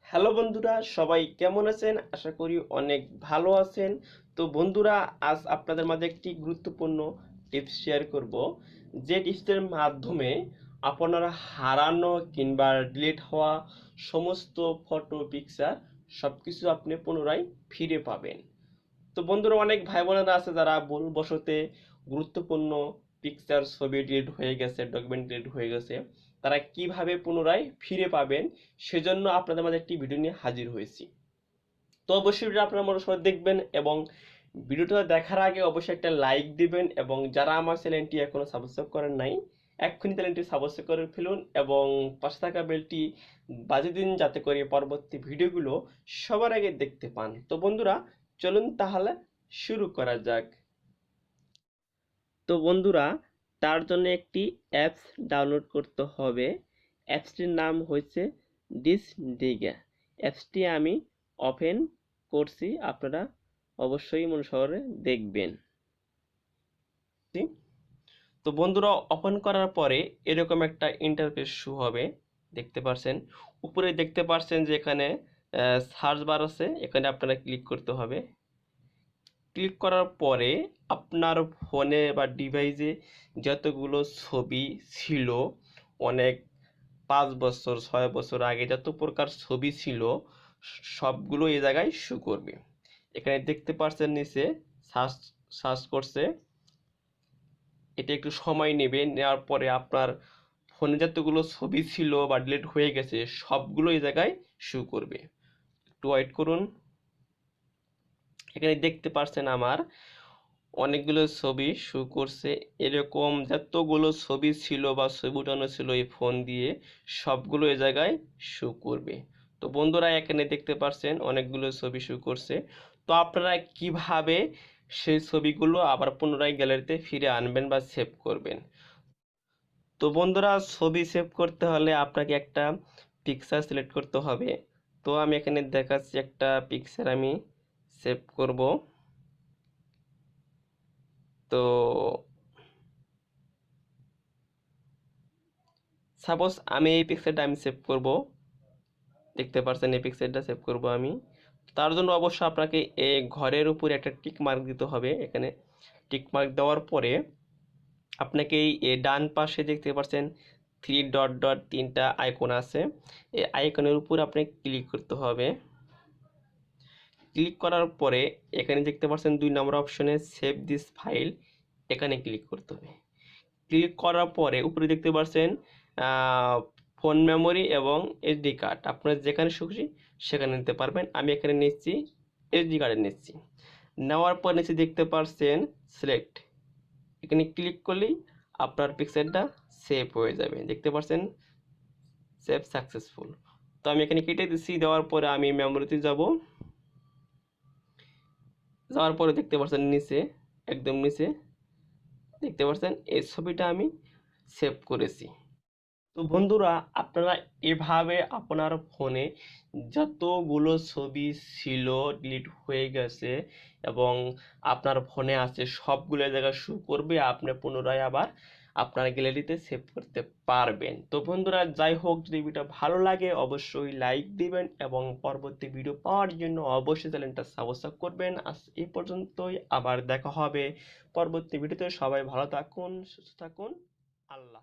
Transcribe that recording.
Hello বন্ধুরা, সবাই কেমন আছেন? আশা করি অনেক ভালো আছেন। তো বন্ধুরা, আজ আপনাদের মাঝে একটি গুরুত্বপূর্ণ টিপস শেয়ার করব, যে টিপসের মাধ্যমে আপনারা হারানো কিংবা ডিলিট হওয়া সমস্ত ফটো পিকচার সবকিছু আপনি পুনরায় ফিরে পাবেন। তো বন্ধুরা, অনেক ভাই বোনেরা আছে যারা ভুলবশতে গুরুত্বপূর্ণ পিকচার ছবি ডিলিট হয়ে গেছে, ডকুমেন্ট ডিলিট হয়ে গেছে, তারা কিভাবে পুনরায় ফিরে পাবেন সেজন্য আপনাদের মাঝে একটি ভিডিও নিয়ে হাজির হয়েছি। তো অবশ্যই ভিডিও আপনারা মনোযোগ দেখবেন এবং ভিডিওটা দেখার আগে অবশ্যই একটা লাইক দিবেন, এবং যারা আমার চ্যানেলটি এখনো সাবস্ক্রাইব করেন নাই এক্ষুনি চ্যানেলটি সাবস্ক্রাইব করে ফেলুন এবং পাশে থাকা বেলটি বাজিয়ে দিন, যাতে করে পরবর্তী ভিডিওগুলো সবার আগে দেখতে পান। তো বন্ধুরা, চলুন তাহলে শুরু করা যাক। তো বন্ধুরা, তার জন্য একটি অ্যাপস ডাউনলোড করতে হবে। অ্যাপসটির নাম হচ্ছে ডিসডিগা। অ্যাপসটি আমি ওপেন করছি, আপনারা অবশ্যই মনোসহকারে দেখবেন। তো বন্ধুরা, ওপেন করার পরে এরকম একটা ইন্টারফেস শো হবে, দেখতে পাচ্ছেন। উপরে দেখতে পাচ্ছেন যে এখানে সার্চ বার আছে, এখানে আপনারা ক্লিক করতে হবে। ক্লিক করার পরে আপনার ফোনে বা ডিভাইসে যতগুলো ছবি ছিল, অনেক 5 বছর 6 বছর আগে যত প্রকার ছবি ছিল, সবগুলো এই জায়গায় শো করবে। এখানে দেখতে পাচ্ছেন নিচে সার্চ সার্চ করছে, এটা একটু সময় নেবে। নেওয়ার পরে আপনার ফোনে যতগুলো ছবি ছিল বা ডিলিট হয়ে গেছে সবগুলো এই জায়গায় শো করবে। একটু ওয়েট করুন। এখানে দেখতে পাচ্ছেন আমার অনেকগুলো ছবি শো করছে। এরকম যতগুলো ছবি ছিল বা ছবি উঠানো ছিল এই ফোন দিয়ে, সবগুলো এই জায়গায় শো করবে। তো বন্ধুরা, এখানে দেখতে পাচ্ছেন অনেকগুলো ছবি শো করছে। তো আপনারা কিভাবে সেই ছবিগুলো আবার পুনরায় গ্যালারিতে ফিরে আনবেন বা সেভ করবেন? তো বন্ধুরা, ছবি সেভ করতে হলে আপনাকে একটা পিকচার সিলেক্ট করতে হবে। তো আমি এখানে দেখাচ্ছি একটা পিকচার আমি সেভ করব। তো সাপোজ আমি এই পিকচারটা আমি সেভ করব, দেখতে পাচ্ছেন এই পিকচারটা সেভ করব আমি। তার জন্য অবশ্যই আপনাকে এই ঘরের উপরে একটা টিক মার্ক দিতে হবে। এখানে টিক মার্ক দেওয়ার পরে আপনাকে এই ডান পাশে দেখতে পাচ্ছেন থ্রি ডট ডট তিনটা আইকন আছে, এই আইকনের উপর আপনাকে ক্লিক করতে হবে। ক্লিক করার পরে এখানে দেখতে পাচ্ছেন 2 নম্বর অপশনে সেভ দিস ফাইল, এখানে ক্লিক করতে হবে। ক্লিক করার পরে উপরে দেখতে পাচ্ছেন ফোন মেমোরি এবং এসডি কার্ড, আপনারা যেখানে খুশি সেখানে নিতে পারবেন। আমি এখানে নিচ্ছি, এসডি কার্ডে নিচ্ছি। নেওয়ার পর নিচে দেখতে পাচ্ছেন সিলেক্ট, এখানে ক্লিক করলেই আপনার পিকচারটা সেভ হয়ে যাবে। দেখতে পাচ্ছেন সেভ সাকসেসফুল। তো আমি এখানে কেটে দিচ্ছি। দেওয়ার পরে আমি মেমোরিতে যাব। যাওয়ার পরে দেখতে পাচ্ছেন নিচে, একদম নিচে দেখতে পাচ্ছেন এই ছবিটা আমি সেভ করেছি। তো বন্ধুরা, আপনারা এভাবে আপনার ফোনে যতগুলো ছবি ছিল ডিলিট হয়ে গেছে এবং আপনার ফোনে আছে সবগুলো জায়গায় শো করবে, আপনি পুনরায় আবার আপনার গ্যালারিতে সেভ করতে পারবেন। তো বন্ধুরা, যাই হোক, যদি ভিডিওটা ভালো লাগে অবশ্যই লাইক দিবেন এবং পরবর্তী ভিডিও পাওয়ার জন্য অবশ্যই চ্যানেলটা সাবস্ক্রাইব করবেন। আজ এই পর্যন্তই, আবার দেখা হবে পরবর্তী ভিডিওতে। সবাই ভালো থাকুন, সুস্থ থাকুন। আল্লাহ।